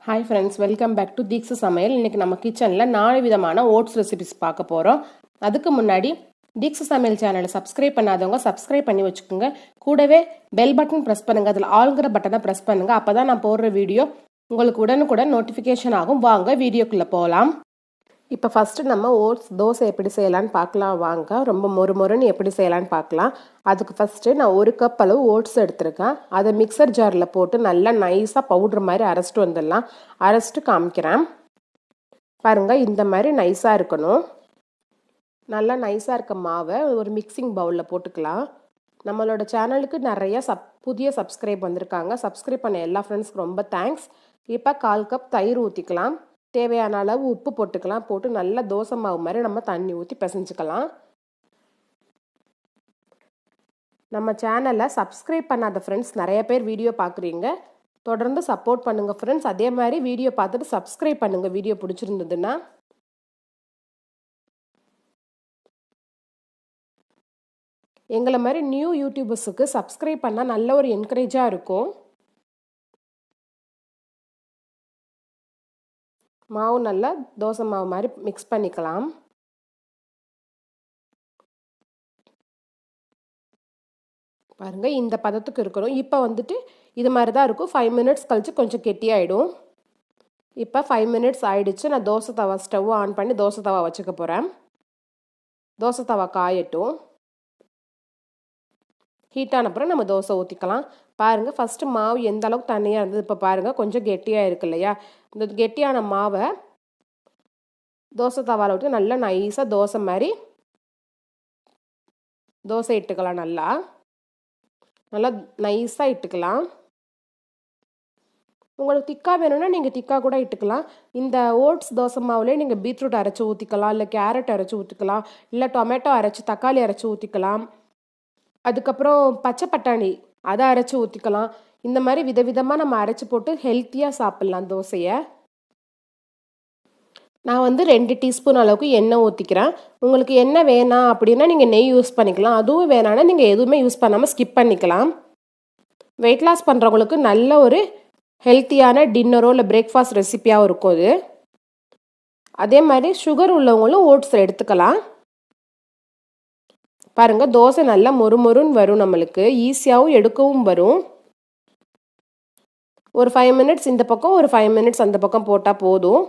Hi friends, welcome back to Deekshu Samayal. இன்னைக்கு நம்ம கிச்சன்ல 4 விதமான ஓட்ஸ் ரெசிபிஸ் பார்க்க போறோம். அதுக்கு முன்னாடி Deekshu Samayal சேனலை சப்ஸ்கிரைப் பண்ணாதவங்க சப்ஸ்கிரைப் பண்ணி வச்சுக்கோங்க. கூடவே பெல் பட்டன் பிரஸ் பண்ணுங்க. அதுல ஆல்ங்கிற பட்டனை பிரஸ் பண்ணுங்க. அப்பதான் நான் போடுற வீடியோ உங்களுக்கு உடனுக்குடன் நோட்டிஃபிகேஷன் ஆகும். வாங்க வீடியோக்குள்ள போலாம். இப்போ ஃபஸ்ட்டு நம்ம ஓட்ஸ் தோசை எப்படி செய்யலான்னு பார்க்கலாம் வாங்க. ரொம்ப மொறுன்னு எப்படி செய்யலான்னு பார்க்கலாம். அதுக்கு ஃபஸ்ட்டு நான் 1 கப் அளவு ஓட்ஸ் எடுத்திருக்கேன். அதை மிக்சர் ஜாரில் போட்டு நல்லா நைஸாக பவுட்ரு மாதிரி அரைச்சிட்டு வந்துடலாம். அரைச்சிட்டு காமிக்கிறேன் பாருங்கள். இந்த மாதிரி நைஸாக இருக்கணும். நல்லா நைஸாக இருக்க மாவை ஒரு மிக்சிங் பவுலில் போட்டுக்கலாம். நம்மளோட சேனலுக்கு நிறைய புதிய சப்ஸ்கிரைப் வந்திருக்காங்க. சப்ஸ்கிரைப் பண்ண எல்லா ஃப்ரெண்ட்ஸ்க்கு ரொம்ப தேங்க்ஸ். இப்போ 1/4 கப் தயிர் ஊற்றிக்கலாம். தேவையான அளவு உப்பு போட்டுக்கலாம். போட்டு நல்லா தோசை மாவு மாதிரி நம்ம தண்ணி ஊற்றி பிசைஞ்சுக்கலாம். நம்ம சேனலை சப்ஸ்கிரைப் பண்ணாத ஃப்ரெண்ட்ஸ் நிறைய பேர் வீடியோ பார்க்குறீங்க. தொடர்ந்து சப்போர்ட் பண்ணுங்கள் ஃப்ரெண்ட்ஸ். அதே மாதிரி வீடியோ பார்த்துட்டு சப்ஸ்கிரைப் பண்ணுங்கள் வீடியோ பிடிச்சிருந்ததுன்னா. எங்களை மாதிரி நியூ யூடியூபர்ஸுக்கு சப்ஸ்கிரைப் பண்ணால் நல்ல ஒரு என்கரேஜாக இருக்கும். மாவு நல்லா தோசை மாவு மாதிரி மிக்ஸ் பண்ணிக்கலாம். பாருங்க, இந்த பதத்துக்கு இருக்கணும். இப்போ வந்துட்டு இது மாதிரி தான் இருக்கும். 5 மினிட்ஸ் கழிச்சு கொஞ்சம் கெட்டியாயிடும். இப்போ 5 மினிட்ஸ் ஆயிடுச்சு. நான் தோசை தவா ஸ்டவ் ஆன் பண்ணி தோசை தவா வச்சுக்க போகிறேன். தோசை தவா காயட்டும். ஹீட்டான அப்புறம் நம்ம தோசை ஊற்றிக்கலாம். பாருங்கள், ஃபஸ்ட்டு மாவு எந்த அளவுக்கு தண்ணியாக இருந்தது இப்போ பாருங்கள் கொஞ்சம் கெட்டியாக இருக்கு இல்லையா. இந்த கெட்டியான மாவை தோசை தவாவில் விட்டு நல்லா நைஸாக தோசை மாதிரி தோசை இட்டுக்கலாம். நல்லா நைஸாக இட்டுக்கலாம். உங்களுக்கு திக்காக வேணும்னா நீங்கள் திக்காக கூட இட்டுக்கலாம். இந்த ஓட்ஸ் தோசை மாவுலேயே நீங்கள் பீட்ரூட் அரைச்சி ஊற்றிக்கலாம், இல்லை கேரட் அரைச்சி ஊற்றிக்கலாம், இல்லை டொமேட்டோ அரைச்சி தக்காளி அரைச்சி ஊற்றிக்கலாம். அதுக்கப்புறம் பச்சை பட்டாணி அதை அரைச்சி ஊற்றிக்கலாம். இந்த மாதிரி விதவிதமாக நம்ம அரைச்சி போட்டு ஹெல்த்தியாக சாப்பிட்லாம் தோசையை. நான் வந்து 2 டீஸ்பூன் அளவுக்கு எண்ணெய் ஊற்றிக்கிறேன். உங்களுக்கு எண்ணெய் வேணாம் அப்படின்னா நீங்கள் நெய் யூஸ் பண்ணிக்கலாம். அதுவும் வேணான்னா நீங்கள் எதுவுமே யூஸ் பண்ணாமல் ஸ்கிப் பண்ணிக்கலாம். வெயிட் லாஸ் பண்ணுறவங்களுக்கு நல்ல ஒரு ஹெல்த்தியான டின்னரோ இல்லை பிரேக்ஃபாஸ்ட் ரெசிப்பியாகவும் இருக்கும் இது. அதே மாதிரி சுகர் உள்ளவங்களும் ஓட்ஸ் எடுத்துக்கலாம். பாருங்கள், தோசை நல்லா மொறுன்னு வரும். நம்மளுக்கு ஈஸியாகவும் எடுக்கவும் வரும். ஒரு 5 மினிட்ஸ் இந்த பக்கம், ஒரு 5 மினிட்ஸ் அந்த பக்கம் போட்டால் போதும்.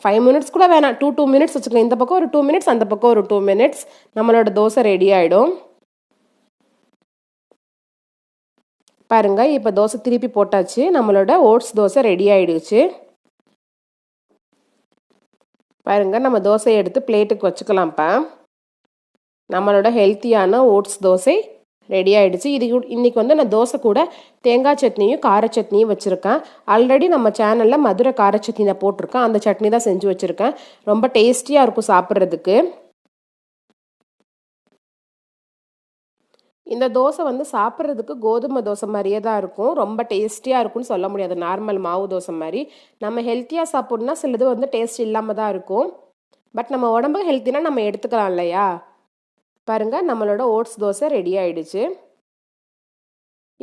5 மினிட்ஸ் கூட வேணாம், 2 மினிட்ஸ் வச்சுக்கலாம். இந்த பக்கம் ஒரு 2 மினிட்ஸ், அந்த பக்கம் ஒரு 2 மினிட்ஸ், நம்மளோட தோசை ரெடி ஆகிடும். பாருங்க, இப்போ தோசை திருப்பி போட்டாச்சு. நம்மளோட ஓட்ஸ் தோசை ரெடி ஆகிடுச்சு. பாருங்க, நம்ம தோசையை எடுத்து பிளேட்டுக்கு வச்சுக்கலாம்ப்பா. நம்மளோட ஹெல்த்தியான ஓட்ஸ் தோசை ரெடி ஆகிடுச்சு. இன்னைக்கு வந்து நான் தோசை கூட தேங்காய் சட்னியும் கார சட்னியும் வச்சுருக்கேன். ஆல்ரெடி நம்ம சேனலில் மதுரை கார சட்னி தான் போட்டிருக்கேன். அந்த சட்னி தான் செஞ்சு வச்சுருக்கேன். ரொம்ப டேஸ்டியாக இருக்கும் சாப்பிட்றதுக்கு. இந்த தோசை வந்து சாப்பிட்றதுக்கு கோதுமை தோசை மாதிரியே தான் இருக்கும். ரொம்ப டேஸ்டியாக இருக்கும்னு சொல்ல முடியாது. நார்மல் மாவு தோசை மாதிரி. நம்ம ஹெல்த்தியாக சாப்பிட்ணுன்னா சிலது வந்து டேஸ்ட் இல்லாமல் தான் இருக்கும். பட் நம்ம உடம்பு ஹெல்த்தினா நம்ம எடுத்துக்கலாம் இல்லையா. பாருங்க, நம்மளோட ஓட்ஸ் தோசை ரெடி ஆயிடுச்சு.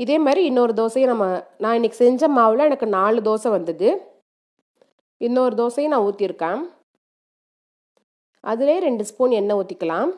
இதே மாதிரி இன்னொரு தோசையை நான் இன்னைக்கு செஞ்ச மாவில் எனக்கு 4 தோசை வந்தது. இன்னொரு தோசையை நான் ஊற்றிருக்கேன். அதிலே 2 ஸ்பூன் எண்ணெய் ஊற்றிக்கலாம்.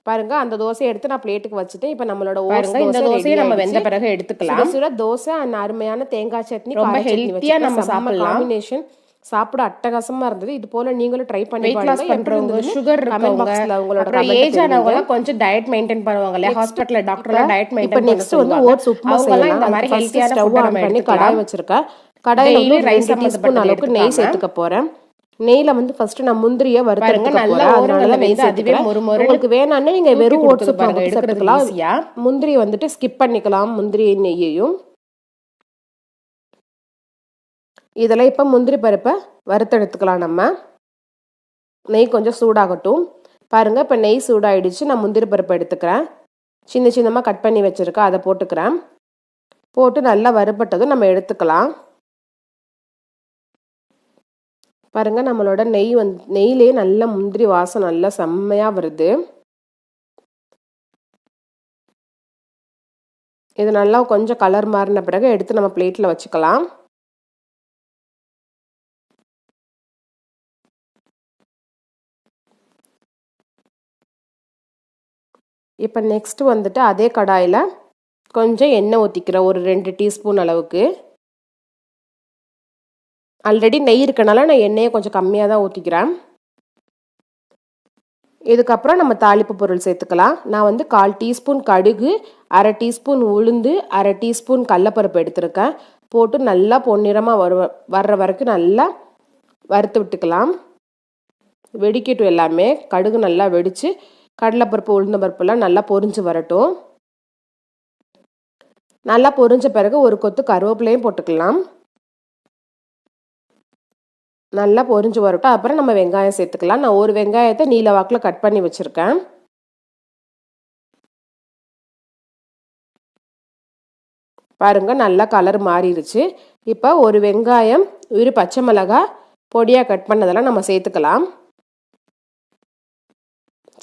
பாருங்க, அந்த தோசையை எடுத்து நான் பிளேட்டுக்கு வச்சுட்டேன். இப்போ நம்மளோட ஓட்ஸ் தோசையை நம்ம வெந்த பிறகு எடுத்துக்கலாம். சுட தோசை அண்ட் அருமையான தேங்காய் சட்னி ரொம்ப ஹெல்த்தியா நம்ம சாப்பிடலாம். காம்பினேஷன் சாப்பிட அட்டகாசமா இருந்தது. இது போல நீங்களும் ட்ரை பண்ணி பாருங்க. சுகர் இருக்கவங்க, உங்களோட ஏஜ் ஆனவங்க கொஞ்சம் டயட் மெயின்டைன் பண்ணுவாங்க இல்லையா, ஹாஸ்பிடல்ல டாக்டர்ல டயட் மெயின்டைன் பண்ண சொல்லுவாங்க. வந்து ஓட்ஸ் உப்புமா செய்யலாம். இந்த மாதிரி ஹெல்த்தியான ஸ்டவ் ஆன் பண்ணி கடாய் வச்சிருக்கேன். கடாயில வந்து 2 டீஸ்பூன் அளவுக்கு நெய் சேர்த்துக்க போறேன். நெய்ல வந்து ஃபர்ஸ்ட் நான் முந்திரியை வறுத்தெடுக்க போறேன். அதனால நெய் சேர்த்துக்கிறேன். உங்களுக்கு வேணாம்னா நீங்க வெறும் ஓட்ஸ் உப்புமா மட்டும் சேர்த்துக்கலாம். முந்திரி வந்துட்டு ஸ்கிப் பண்ணிக்கலாம், முந்திரி நெய்யையும். இதில் இப்போ முந்திரி பருப்பை வறுத்தெடுத்துக்கலாம். நம்ம நெய் கொஞ்சம் சூடாகட்டும். பாருங்கள், இப்போ நெய் சூடாயிடுச்சு. நான் முந்திரி பருப்பை எடுத்துக்கிறேன். சின்னமாக கட் பண்ணி வச்சுருக்கேன். அதை போட்டுக்கிறேன். போட்டு நல்லா வறுபட்டதும் நம்ம எடுத்துக்கலாம். பாருங்கள், நம்மளோட நெய்யிலே நல்ல முந்திரி வாசம் நல்லா செம்மையாக வருது. இது நல்லா கொஞ்சம் கலர் மாறின பிறகு எடுத்து நம்ம பிளேட்டில் வச்சுக்கலாம். இப்போ நெக்ஸ்ட் வந்துட்டு அதே கடாயில் கொஞ்சம் எண்ணெய் ஊற்றிக்கிறேன், ஒரு 2 டீஸ்பூன் அளவுக்கு. ஆல்ரெடி நெய் இருக்கனால நான் எண்ணெயை கொஞ்சம் கம்மியாக தான் ஊற்றிக்கிறேன். இதுக்கப்புறம் நம்ம தாளிப்பு பொருள் சேர்த்துக்கலாம். நான் வந்து 1/4 டீஸ்பூன் கடுகு, 1/2 டீஸ்பூன் உளுந்து, 1/2 டீஸ்பூன் கடலப்பருப்பு எடுத்திருக்கேன். போட்டு நல்லா பொன்னிறமாக வர்ற வரைக்கும் நல்லா வறுத்து விட்டுக்கலாம். வெடிக்கட்டும் எல்லாமே. கடுகு நல்லா வெடித்து கடலைப்பருப்பு உளுந்த பருப்புலாம் நல்லா பொரிஞ்சு வரட்டும். நல்லா பொரிஞ்ச பிறகு ஒரு கொத்து கருவேப்பிலையும் போட்டுக்கலாம். நல்லா பொரிஞ்சு வரட்டும். அப்புறம் நம்ம வெங்காயம் சேர்த்துக்கலாம். நான் ஒரு வெங்காயத்தை நீல வாக்கில் கட் பண்ணி வச்சுருக்கேன். பாருங்க நல்லா கலர் மாறிடுச்சு. இப்போ ஒரு வெங்காயம், ஒரு பச்சை மிளகாய் பொடியாக கட் பண்ணதெல்லாம் நம்ம சேர்த்துக்கலாம்.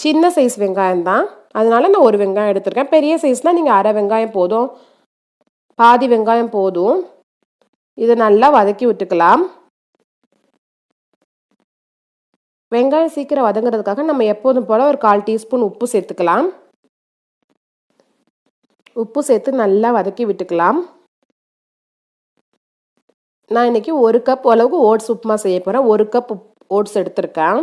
சின்ன சைஸ் வெங்காயம் தான், அதனால நான் ஒரு வெங்காயம் எடுத்திருக்கேன். பெரிய சைஸ்னால் நீங்கள் அரை வெங்காயம் போதும், பாதி வெங்காயம் போதும். இதை நல்லா வதக்கி விட்டுக்கலாம். வெங்காயம் சீக்கிரம் வதங்குறதுக்காக நம்ம எப்போதும் போல் ஒரு 1/4 டீஸ்பூன் உப்பு சேர்த்துக்கலாம். உப்பு சேர்த்து நல்லா வதக்கி விட்டுக்கலாம். நான் இன்னைக்கு 1 கப் அளவுக்கு ஓட்ஸ் உப்புமா செய்ய போகிறேன். 1 கப் ஓட்ஸ் எடுத்திருக்கேன்.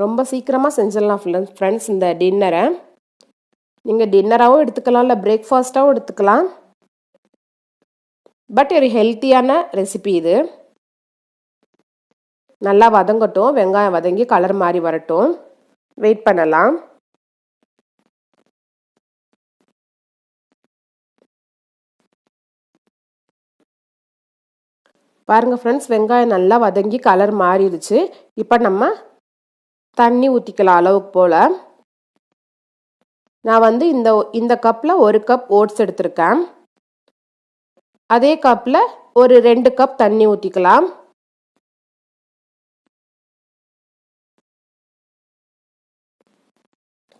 ரொம்ப சீக்கிரமாக செஞ்சிடலாம் ஃப்ரெண்ட்ஸ் இந்த டின்னரை. நீங்கள் டின்னராகவும் எடுத்துக்கலாம், இல்லை பிரேக்ஃபாஸ்ட்டாகவும் எடுத்துக்கலாம். பட் ஒரு ஹெல்த்தியான ரெசிபி இது. நல்லா வதங்கட்டும், வெங்காயம் வதங்கி கலர் மாறி வரட்டும், வெயிட் பண்ணலாம். பாருங்க ஃப்ரெண்ட்ஸ், வெங்காயம் நல்லா வதங்கி கலர் மாறிடுச்சு. இப்போ நம்ம தண்ணி ஊற்றிக்கலாம் அளவுக்கு போல். நான் வந்து இந்த கப்பில் 1 கப் ஓட்ஸ் எடுத்திருக்கேன். அதே கப்பில் ஒரு 2 கப் தண்ணி ஊற்றிக்கலாம்.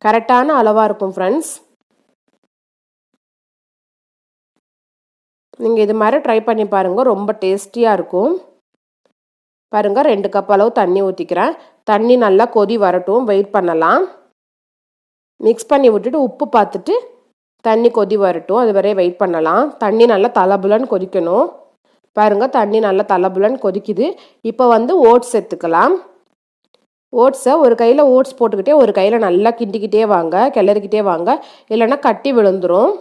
கரெக்டான அளவாக இருக்கும் ஃப்ரெண்ட்ஸ். நீங்கள் இது மாதிரி ட்ரை பண்ணி பாருங்கள், ரொம்ப டேஸ்டியாக இருக்கும். பாருங்கள் 2 கப் அளவு தண்ணி ஊற்றிக்கிறேன். தண்ணி நல்லா கொதி வரட்டும், வெயிட் பண்ணலாம். மிக்ஸ் பண்ணி விட்டுட்டு உப்பு பார்த்துட்டு தண்ணி கொதி வரட்டும், அது வரையும் வெயிட் பண்ணலாம். தண்ணி நல்லா தலபுலன்னு கொதிக்கணும். பாருங்கள் தண்ணி நல்லா தலபுலன்னு கொதிக்குது. இப்போ வந்து ஓட்ஸ் சேர்த்துக்கலாம். ஓட்ஸை ஒரு கையில் ஓட்ஸ் போட்டுக்கிட்டே ஒரு கையில் நல்லா கிண்டிக்கிட்டே வாங்க, கிளறிக்கிட்டே வாங்க, இல்லைன்னா கட்டி விழுந்துடும்.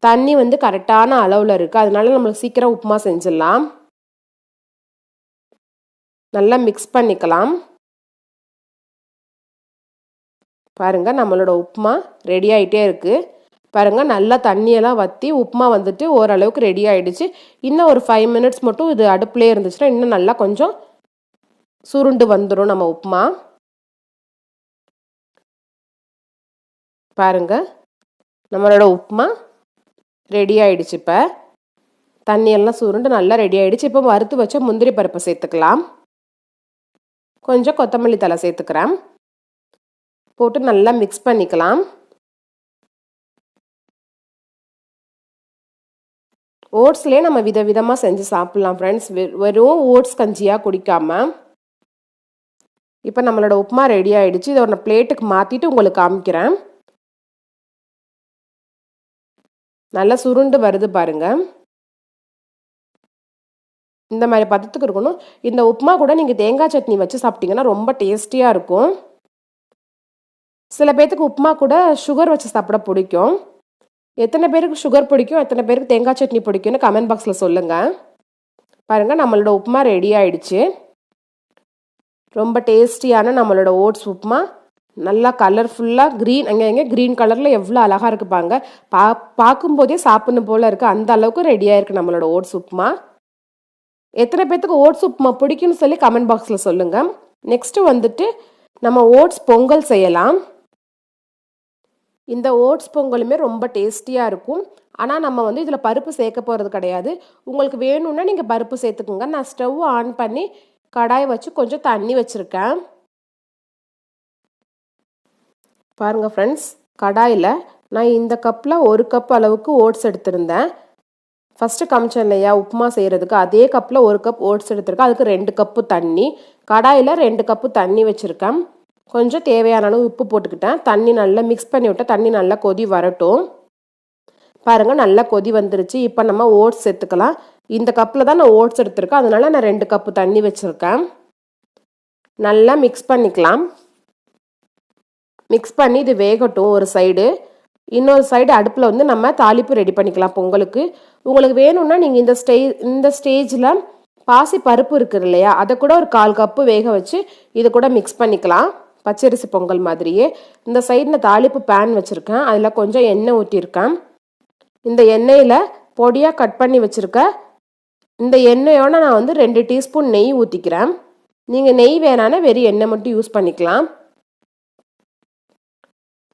தண்ணி வந்து கரெக்டான அளவில் இருக்குது, அதனால நம்மளுக்கு சீக்கிரம் உப்புமா செஞ்சிடலாம். நல்லா மிக்ஸ் பண்ணிக்கலாம். பாருங்கள் நம்மளோட உப்புமா ரெடி ஆகிட்டே இருக்குது. பாருங்கள் நல்லா தண்ணியெல்லாம் வற்றி உப்புமா வந்துட்டு ஓரளவுக்கு ரெடி ஆகிடுச்சு. இன்னும் ஒரு 5 மினிட்ஸ் மட்டும் இது அடுப்புலேயே இருந்துச்சுன்னா இன்னும் நல்லா கொஞ்சம் சுருண்டு வந்துடும் நம்ம உப்புமா. பாருங்கள் நம்மளோட உப்புமா ரெடி ஆகிடுச்சு. இப்போ தண்ணியெல்லாம் சுருண்டு நல்லா ரெடி ஆகிடுச்சு. இப்போ வறுத்து வச்ச முந்திரி பருப்பை சேர்த்துக்கலாம். கொஞ்சம் கொத்தமல்லி தழை சேர்த்துக்கிறேன். போட்டு நல்லா மிக்ஸ் பண்ணிக்கலாம். ஓட்ஸ்லேயே நம்ம விதவிதமாக செஞ்சு சாப்பிட்லாம் ஃப்ரெண்ட்ஸ், வெறும் ஓட்ஸ் கஞ்சியாக குடிக்காமல். இப்போ நம்மளோட உப்புமா ரெடி ஆகிடுச்சு. இதை ஒரு பிளேட்டுக்கு மாற்றிட்டு உங்களுக்கு காமிக்கிறேன். நல்லா சுருண்டு வருது பாருங்கள். இந்த மாதிரி பதத்துக்கு இருக்கணும். இந்த உப்புமா கூட நீங்கள் தேங்காய் சட்னி வச்சு சாப்பிட்டீங்கன்னா ரொம்ப டேஸ்டியாக இருக்கும். சில பேர்த்துக்கு உப்புமா கூட சுகர் வச்சு சாப்பிட பிடிக்கும். எத்தனை பேருக்கு சுகர் பிடிக்கும், எத்தனை பேருக்கு தேங்காய் சட்னி பிடிக்கும்னு கமெண்ட் பாக்ஸில் சொல்லுங்கள். பாருங்கள் நம்மளோட உப்புமா ரெடி ஆகிடுச்சு. ரொம்ப டேஸ்டியான நம்மளோட ஓட்ஸ் உப்புமா நல்லா கலர்ஃபுல்லாக க்ரீன், அங்கே க்ரீன் கலரில் எவ்வளோ அழகாக இருக்குப்பாங்க. பார்க்கும்போதே சாப்பிடணும் போல் இருக்குது, அந்த அளவுக்கு ரெடியாக இருக்குது நம்மளோட ஓட்ஸ் உப்புமா. எத்தனை பேர்த்துக்கு ஓட்ஸ் உப்புமா பிடிக்கும்னு சொல்லி கமெண்ட் பாக்ஸில் சொல்லுங்கள். நெக்ஸ்ட்டு வந்துட்டு நம்ம ஓட்ஸ் பொங்கல் செய்யலாம். இந்த ஓட்ஸ் பொங்கலுமே ரொம்ப டேஸ்டியாக இருக்கும். ஆனால் நம்ம வந்து இதில் பருப்பு சேர்க்க போகிறது கிடையாது. உங்களுக்கு வேணும்னா நீங்கள் பருப்பு சேர்த்துக்குங்க. நான் ஸ்டவ் ஆன் பண்ணி கடாய் வச்சு கொஞ்சம் தண்ணி வச்சுருக்கேன். பாருங்கள் ஃப்ரெண்ட்ஸ், கடாயில் நான் இந்த கப்பில் 1 கப் அளவுக்கு ஓட்ஸ் எடுத்திருந்தேன். ஃபஸ்ட்டு காமிச்சேன் இல்லையா உப்புமா செய்கிறதுக்கு, அதே கப்பில் 1 கப் ஓட்ஸ் எடுத்திருக்கேன். அதுக்கு 2 கப்பு தண்ணி, கடாயில் 2 கப்பு தண்ணி வச்சுருக்கேன். கொஞ்சம் தேவையான அளவு உப்பு போட்டுக்கிட்டேன். தண்ணி நல்லா மிக்ஸ் பண்ணி விட்டேன். தண்ணி நல்லா கொதி வரட்டும். பாருங்கள், நல்லா கொதி வந்துருச்சு. இப்போ நம்ம ஓட்ஸ் சேர்த்துக்கலாம். இந்த கப்பில் தான் நான் ஓட்ஸ் எடுத்திருக்கேன், அதனால நான் 2 கப்பு தண்ணி வச்சுருக்கேன். நல்லா மிக்ஸ் பண்ணிக்கலாம். மிக்ஸ் பண்ணி இது வேகட்டும் ஒரு சைடு. இன்னொரு சைடு அடுப்பில் வந்து நம்ம தாளிப்பு ரெடி பண்ணிக்கலாம் பொங்கலுக்கு. உங்களுக்கு வேணும்னா நீங்கள் இந்த ஸ்டேஜில் பாசி பருப்பு இருக்குது இல்லையா, அதை கூட ஒரு 1/4 கப்பு வேக வச்சு இது கூட மிக்ஸ் பண்ணிக்கலாம், பச்சரிசி பொங்கல் மாதிரியே. இந்த சைடில் தாளிப்பு பேன் வச்சுருக்கேன். அதில் கொஞ்சம் எண்ணெய் ஊற்றிருக்கேன். இந்த எண்ணெயில் பொடியாக கட் பண்ணி வச்சுருக்கேன். இந்த எண்ணெயோட நான் வந்து 2 டீஸ்பூன் நெய் ஊற்றிக்கிறேன். நீங்கள் நெய் வேணான்னா வெறும் எண்ணெய் மட்டும் யூஸ் பண்ணிக்கலாம்.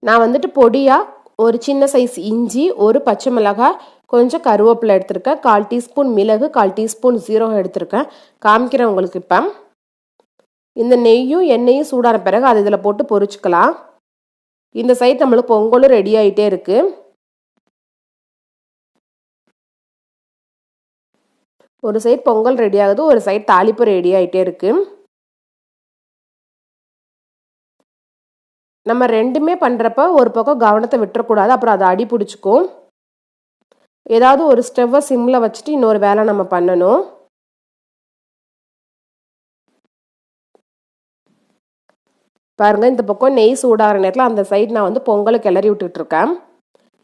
நான் வந்துட்டு பொடியாக ஒரு சின்ன சைஸ் இஞ்சி, ஒரு பச்சை மிளகாய், கொஞ்சம் கருவேப்பிலை எடுத்திருக்கேன், 1/4 டீஸ்பூன் மிளகு, 1/4 டீஸ்பூன் ஜீரகம் எடுத்திருக்கேன். காமிக்கிறேன் உங்களுக்கு. இப்போ இந்த நெய்யும் எண்ணெயும் சூடான பிறகு அது இதில் போட்டு பொரிச்சுக்கலாம். இந்த சைடு நம்மளுக்கு பொங்கலும் ரெடி ஆகிட்டே இருக்கு. ஒரு சைடு பொங்கல் ரெடி ஆகுது, ஒரு சைடு தாளிப்பு ரெடி ஆகிட்டே இருக்கு. நம்ம ரெண்டுமே பண்ணுறப்ப ஒரு பக்கம் கவனத்தை விட்டுறக்கூடாது, அப்புறம் அதை அடி பிடிச்சிக்கும். ஏதாவது ஒரு ஸ்டவ்வை சிம்மில் வச்சுட்டு இன்னொரு வேலை நம்ம பண்ணணும். பாருங்கள், இந்த பக்கம் நெய் சூடாகிற நேரத்தில் அந்த சைடு நான் வந்து பொங்கலை கிளறி விட்டுட்ருக்கேன்.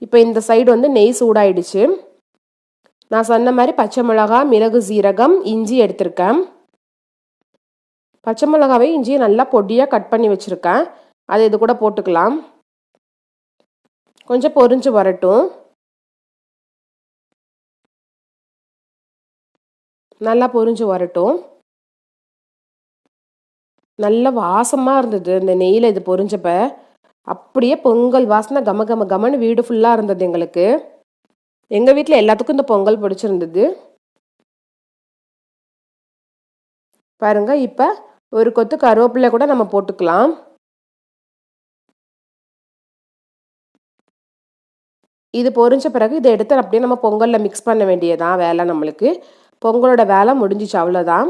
இப்போ இந்த சைடு வந்து நெய் சூடாயிடுச்சு. நான் சொன்ன மாதிரி பச்சை மிளகாய், மிளகு, ஜீரகம், இஞ்சி எடுத்திருக்கேன். பச்சை மிளகாவை இஞ்சியை நல்லா பொடியாக கட் பண்ணி வச்சுருக்கேன். அதை இது கூட போட்டுக்கலாம். கொஞ்சம் பொரிஞ்சு வரட்டும். நல்லா பொரிஞ்சு வரட்டும். நல்ல வாசமாக இருந்தது இந்த நெய்யில் இது பொரிஞ்சப்ப. அப்படியே பொங்கல் வாசனை கம கம கமன்னு வீடு ஃபுல்லாக இருந்தது எங்களுக்கு. எங்கள் வீட்டில் எல்லாத்துக்கும் இந்த பொங்கல் பிடிச்சிருந்தது. பாருங்க, இப்போ ஒரு கொத்து கருவேப்பிலை கூட நம்ம போட்டுக்கலாம். இது பொரிஞ்ச பிறகு இதை எடுத்து அப்படியே நம்ம பொங்கலில் மிக்ஸ் பண்ண வேண்டியதான் வேலை. நம்மளுக்கு பொங்கலோட வேலை முடிஞ்சிச்சு, அவ்வளோதான்.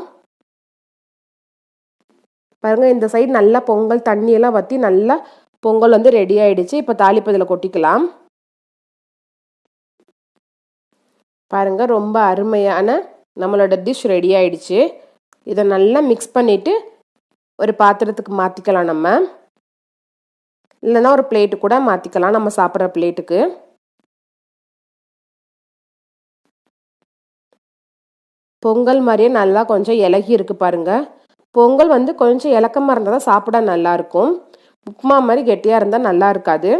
பாருங்கள், இந்த சைடு நல்லா பொங்கல் தண்ணியெல்லாம் வற்றி நல்லா பொங்கல் வந்து ரெடி ஆகிடுச்சு. இப்போ தாளிப்பு இதில் கொட்டிக்கலாம். பாருங்கள், ரொம்ப அருமையான நம்மளோட டிஷ் ரெடி ஆகிடுச்சு. இதை நல்லா மிக்ஸ் பண்ணிவிட்டு ஒரு பாத்திரத்துக்கு மாற்றிக்கலாம். நம்ம இல்லைன்னா ஒரு பிளேட்டு கூட மாற்றிக்கலாம், நம்ம சாப்பிட்ற பிளேட்டுக்கு. பொங்கல் மாதிரியே நல்லா கொஞ்சம் இலகி இருக்குது பாருங்கள். பொங்கல் வந்து கொஞ்சம் இலக்கமாக இருந்தால் தான் சாப்பிட நல்லாயிருக்கும். உப்புமா மாதிரி கெட்டியாக இருந்தால் நல்லா இருக்காது.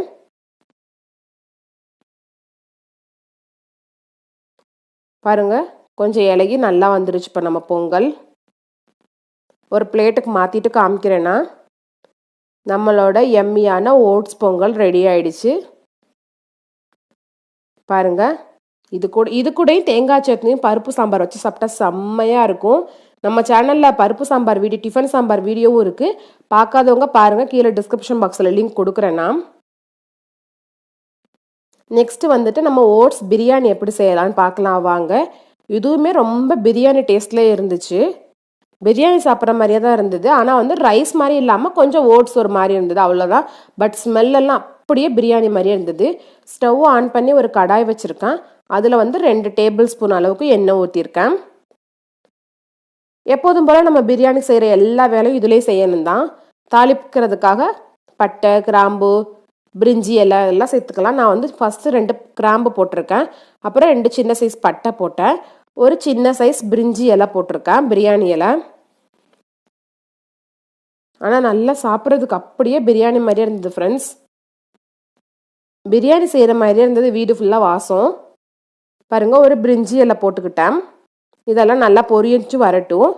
பாருங்கள், கொஞ்சம் இலகி நல்லா வந்துருச்சு. இப்போ நம்ம பொங்கல் ஒரு பிளேட்டுக்கு மாற்றிட்டு காமிக்கிறேன்னா, நம்மளோட எம்மியான ஓட்ஸ் பொங்கல் ரெடி ஆயிடுச்சு. பாருங்கள், இது கூட தேங்காய் சட்னியும் பருப்பு சாம்பார் வச்சு சாப்பிட்டா செம்மையாக இருக்கும். நம்ம சேனலில் பருப்பு சாம்பார் வீடியோ, டிஃபன் சாம்பார் வீடியோவும் இருக்குது. பார்க்காதவங்க பாருங்கள், கீழே டிஸ்கிரிப்ஷன் பாக்ஸில் லிங்க் கொடுக்குறேன் நான். நெக்ஸ்ட்டு வந்துட்டு நம்ம ஓட்ஸ் பிரியாணி எப்படி செய்யலான்னு பார்க்கலாம் வாங்க. இதுவுமே ரொம்ப பிரியாணி டேஸ்ட்லேயே இருந்துச்சு. பிரியாணி சாப்பிட்ற மாதிரியே தான் இருந்தது, ஆனால் வந்து ரைஸ் மாதிரி இல்லாமல் கொஞ்சம் ஓட்ஸ் ஒரு மாதிரி இருந்தது, அவ்வளோதான். பட் ஸ்மெல்லாம் அப்படியே பிரியாணி மாதிரியே இருந்தது. ஸ்டவ் ஆன் பண்ணி ஒரு கடாய் வச்சுருக்கேன். அதில் வந்து 2 டேபிள் ஸ்பூன் அளவுக்கு எண்ணெய் ஊற்றிருக்கேன். எப்போதும் போல் நம்ம பிரியாணி செய்கிற எல்லா வேலையும் இதிலே செய்யணும் தான். தாளிக்கிறதுக்காக பட்டை, கிராம்பு, பிரிஞ்சி எல்லாம் சேர்த்துக்கலாம். நான் வந்து ஃபஸ்ட்டு 2 கிராம்பு போட்டிருக்கேன், அப்புறம் 2 சின்ன சைஸ் பட்டை போட்டேன், ஒரு சின்ன சைஸ் பிரிஞ்சி இலை போட்டிருக்கேன், பிரியாணி இலை. ஆனால் நல்லா சாப்பிட்றதுக்கு அப்படியே பிரியாணி மாதிரியே இருந்தது ஃப்ரெண்ட்ஸ். பிரியாணி செய்கிற மாதிரியே இருந்தது, வீடு ஃபுல்லாக வாசம். பாருங்கள், ஒரு பிரிஞ்சி இலை போட்டுக்கிட்டேன். இதெல்லாம் நல்லா பொரிச்சு வரட்டும்.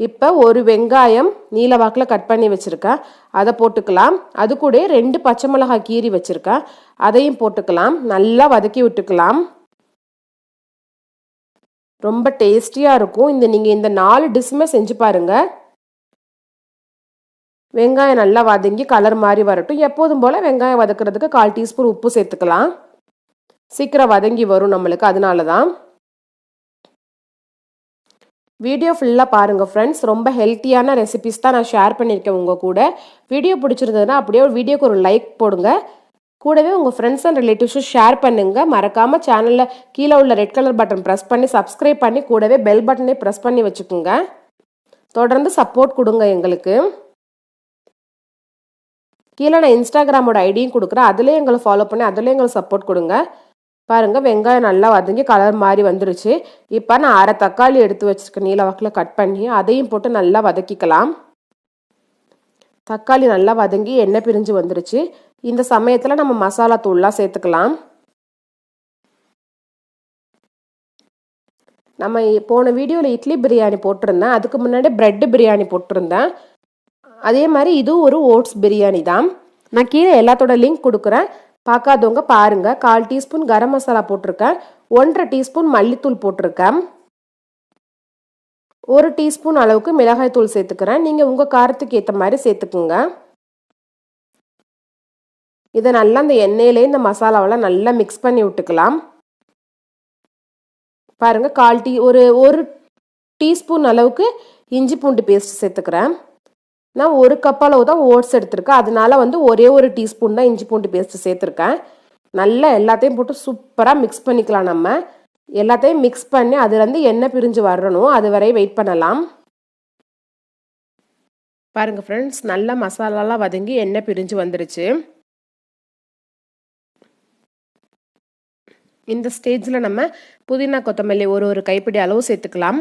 இப்போ ஒரு வெங்காயம் நீல வாக்கில் கட் பண்ணி வச்சுருக்கேன், அதை போட்டுக்கலாம். அது கூட 2 பச்சை மிளகாய் கீரி வச்சுருக்கேன், அதையும் போட்டுக்கலாம். நல்லா வதக்கி விட்டுக்கலாம். ரொம்ப டேஸ்டியாக இருக்கும். நீங்கள் இந்த 4 டிஷ்ஷுமே செஞ்சு பாருங்கள். வெங்காயம் நல்லா வதங்கி கலர் மாதிரி வரட்டும். எப்போதும் போல் வெங்காயம் வதக்கிறதுக்கு 1/4 டீஸ்பூன் உப்பு சேர்த்துக்கலாம். சீக்கிரம் வதங்கி வரும் நம்மளுக்கு, அதனால தான். வீடியோ ஃபுல்லாக பாருங்கள் ஃப்ரெண்ட்ஸ். ரொம்ப ஹெல்த்தியான ரெசிபிஸ் தான் நான் ஷேர் பண்ணியிருக்கேன் உங்கள் கூட. வீடியோ பிடிச்சிருந்ததுன்னா அப்படியே வீடியோக்கு ஒரு லைக் போடுங்க. கூடவே உங்கள் ஃப்ரெண்ட்ஸ் அண்ட் ரிலேட்டிவ்ஸும் ஷேர் பண்ணுங்கள். மறக்காமல் சேனலில் கீழே உள்ள ரெட் கலர் பட்டன் ப்ரெஸ் பண்ணி சப்ஸ்கிரைப் பண்ணி கூடவே பெல் பட்டனே ப்ரெஸ் பண்ணி வச்சுக்கோங்க. தொடர்ந்து சப்போர்ட் கொடுங்க எங்களுக்கு. கீழே நான் இன்ஸ்டாகிராமோட ஐடியும் கொடுக்குறேன். அதிலே எங்களை ஃபாலோ பண்ணி அதிலே எங்களுக்கு சப்போர்ட் கொடுங்க. பாருங்கள், வெங்காயம் நல்லா வதங்கி கலர் மாதிரி வந்துருச்சு. இப்போ நான் 1/2 தக்காளி எடுத்து வச்சுருக்கேன், நீல வாக்கில் கட் பண்ணி. அதையும் போட்டு நல்லா வதக்கிக்கலாம். தக்காளி நல்லா வதங்கி எண்ணெய் பிரிஞ்சு வந்துருச்சு. இந்த சமயத்தில் நம்ம மசாலா தூள்லாம் சேர்த்துக்கலாம். நம்ம போன வீடியோவில் இட்லி பிரியாணி போட்டிருந்தேன், அதுக்கு முன்னாடி பிரெட் பிரியாணி போட்டிருந்தேன். அதே மாதிரி இதுவும் ஒரு ஓட்ஸ் பிரியாணி தான். நான் கீழே எல்லாத்தோட லிங்க் கொடுக்குறேன், பார்க்காதவங்க பாருங்கள். 1/4 டீஸ்பூன் கரம் மசாலா போட்டிருக்கேன், 1/2 டீஸ்பூன் மல்லித்தூள் போட்டிருக்கேன், 1 டீஸ்பூன் அளவுக்கு மிளகாய் தூள் சேர்த்துக்கிறேன். நீங்கள் உங்கள் காரத்துக்கு ஏற்ற மாதிரி சேர்த்துக்குங்க. இதை நல்லா இந்த எண்ணெயிலே இந்த மசாலாவெல்லாம் நல்லா மிக்ஸ் பண்ணி விட்டுக்கலாம். பாருங்கள், ஒரு டீஸ்பூன் அளவுக்கு இஞ்சி பூண்டு பேஸ்ட் சேர்த்துக்கிறேன். நான் 1 கப் அளவு தான் ஓட்ஸ் எடுத்திருக்கேன், அதனால ஒரே 1 டீஸ்பூன் தான் இஞ்சி பூண்டு பேஸ்ட் சேர்த்துருக்கேன். நல்லா எல்லாத்தையும் போட்டு சூப்பராக மிக்ஸ் பண்ணிக்கலாம். நம்ம எல்லாத்தையும் மிக்ஸ் பண்ணி அதுலேருந்து எண்ணெய் பிரிஞ்சு வரணும், அது வரை வெயிட் பண்ணலாம். பாருங்கள் ஃப்ரெண்ட்ஸ், நல்லா மசாலாலாம் வதங்கி எண்ணெய் பிரிஞ்சு வந்துருச்சு. இந்த ஸ்டேஜில் நம்ம புதினா கொத்தமல்லி ஒரு கைப்பிடி அளவு சேர்த்துக்கலாம்.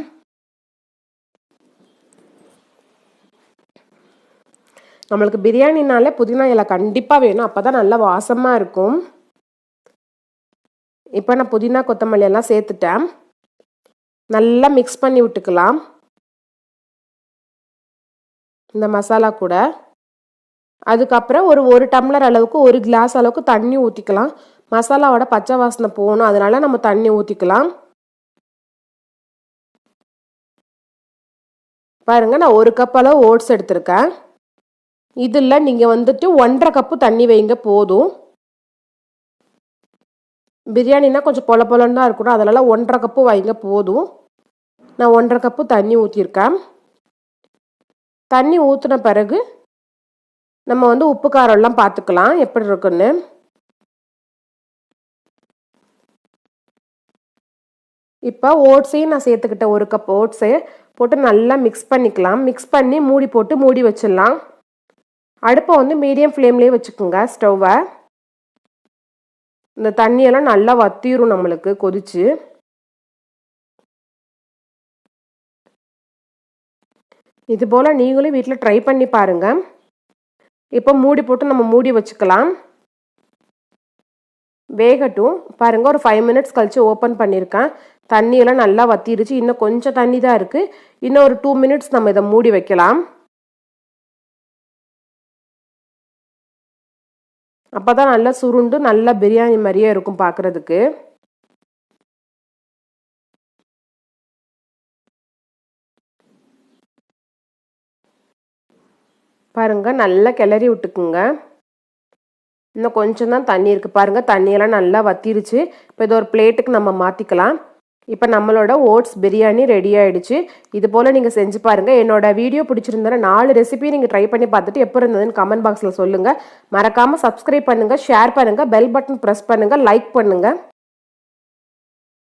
நம்மளுக்கு பிரியாணினாலே புதினா இலை கண்டிப்பாக வேணும், அப்போ தான் நல்லா வாசமாக இருக்கும். இப்போ நான் புதினா கொத்தமல்லி எல்லாம் சேர்த்துட்டேன். நல்லா மிக்ஸ் பண்ணி விட்டுக்கலாம் இந்த மசாலா கூட. அதுக்கப்புறம் ஒரு டம்ளர் அளவுக்கு 1 கிளாஸ் அளவுக்கு தண்ணி ஊற்றிக்கலாம். மசாலாவோட பச்சை வாசனை போகணும், அதனால நம்ம தண்ணி ஊற்றிக்கலாம். பாருங்க, நான் 1 கப் அளவு ஓட்ஸ் எடுத்திருக்கேன். இதில் நீங்கள் 1.5 கப்பு தண்ணி வைங்க போதும். பிரியாணினா கொஞ்சம் பொல பொலன்னு தான் இருக்கணும், அதனால 1.5 கப்பு வைங்க போதும். நான் 1.5 கப்பு தண்ணி ஊற்றிருக்கேன். தண்ணி ஊற்றின பிறகு நம்ம உப்பு காரம்லாம் பார்த்துக்கலாம் எப்படி இருக்குன்னு. இப்போ ஓட்ஸையும் நான் சேர்த்துக்கிட்டேன், 1 கப் ஓட்ஸை போட்டு நல்லா மிக்ஸ் பண்ணிக்கலாம். மிக்ஸ் பண்ணி மூடி போட்டு மூடி வச்சிடலாம். அடுப்பை மீடியம் ஃப்ளேம்லேயே வச்சுக்கோங்க ஸ்டவ்வை. இந்த தண்ணியெல்லாம் நல்லா வத்திரும் நம்மளுக்கு கொதிச்சு. இது போல் நீங்களும் வீட்டில் ட்ரை பண்ணி பாருங்கள். இப்போ மூடி போட்டு நம்ம மூடி வச்சுக்கலாம், வேகட்டும். பாருங்கள், ஒரு 5 மினிட்ஸ் கழிச்சு ஓப்பன் பண்ணியிருக்கேன். தண்ணியெல்லாம் நல்லா வத்திருச்சு, இன்னும் கொஞ்சம் தண்ணி தான் இருக்குது. இன்னும் ஒரு 2 மினிட்ஸ் நம்ம இதை மூடி வைக்கலாம். அப்போ தான் நல்லா சுருண்டு நல்லா பிரியாணி மாதிரியே இருக்கும் பார்க்குறதுக்கு. பாருங்கள், நல்லா கிளறி விட்டுக்குங்க. இன்னும் கொஞ்சம் தான் தண்ணி இருக்குது. பாருங்கள், தண்ணியெல்லாம் நல்லா வத்திருச்சு. இப்போ இதை ஒரு பிளேட்டுக்கு நம்ம மாற்றிக்கலாம். இப்போ நம்மளோட ஓட்ஸ் பிரியாணி ரெடி ஆகிடுச்சு. இது போல் நீங்கள் செஞ்சு பாருங்கள். என்னோட வீடியோ பிடிச்சிருந்தா 4 ரெசிபி நீங்கள் ட்ரை பண்ணி பார்த்துட்டு எப்போ இருந்ததுன்னு கமெண்ட் பாக்ஸில் சொல்லுங்கள். மறக்காமல் சப்ஸ்கிரைப் பண்ணுங்கள், ஷேர் பண்ணுங்கள், பெல் பட்டன் ப்ரெஸ் பண்ணுங்கள், லைக் பண்ணுங்கள்.